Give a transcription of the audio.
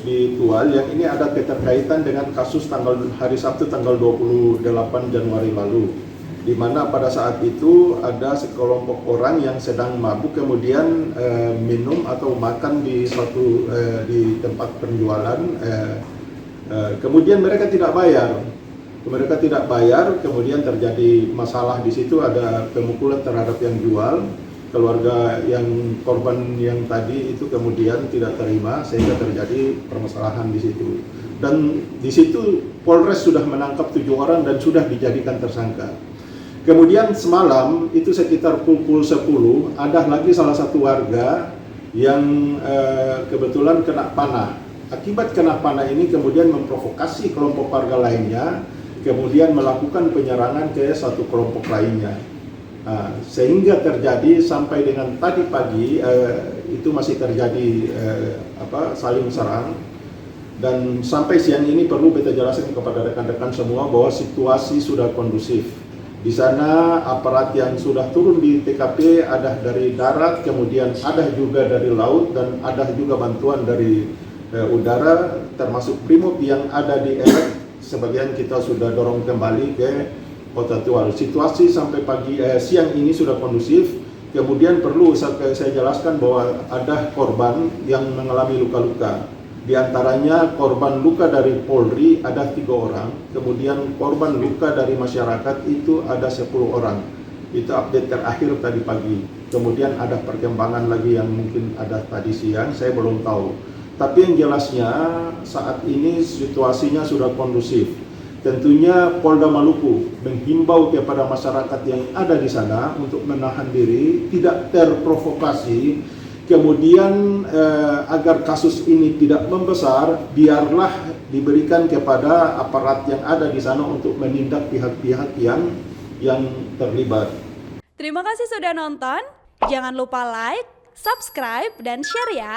di Tual yang ini ada keterkaitan dengan kasus hari Sabtu tanggal 28 Januari lalu, di mana pada saat itu ada sekelompok orang yang sedang mabuk kemudian minum atau makan di tempat penjualan, kemudian mereka tidak bayar. Kemudian terjadi masalah di situ, ada pemukulan terhadap yang jual. Keluarga yang korban yang tadi itu kemudian tidak terima sehingga terjadi permasalahan di situ. Dan di situ Polres sudah menangkap 7 orang dan sudah dijadikan tersangka. Kemudian semalam itu sekitar pukul 10 ada lagi salah satu warga yang kebetulan kena panah. Akibat kena panah ini kemudian memprovokasi kelompok warga lainnya, kemudian melakukan penyerangan ke satu kelompok lainnya. Sehingga terjadi sampai dengan tadi pagi itu masih terjadi saling serang, dan sampai siang ini perlu kita jelaskan kepada rekan-rekan semua bahwa situasi sudah kondusif. Di sana aparat yang sudah turun di TKP ada dari darat, kemudian ada juga dari laut, dan ada juga bantuan dari udara, termasuk Brimob yang ada di Erek. Sebagian kita sudah dorong kembali ke Kota Tual. Situasi sampai siang ini sudah kondusif. Kemudian perlu saya jelaskan bahwa ada korban yang mengalami luka-luka. Di antaranya korban luka dari Polri ada 3 orang, kemudian korban luka dari masyarakat itu ada 10 orang. Itu update terakhir tadi pagi. Kemudian ada perkembangan lagi yang mungkin ada tadi siang, saya belum tahu. Tapi yang jelasnya saat ini situasinya sudah kondusif. Tentunya Polda Maluku menghimbau kepada masyarakat yang ada di sana untuk menahan diri, tidak terprovokasi. Kemudian agar kasus ini tidak membesar, biarlah diberikan kepada aparat yang ada di sana untuk menindak pihak-pihak yang terlibat. Terima kasih sudah nonton. Jangan lupa like, subscribe, dan share ya.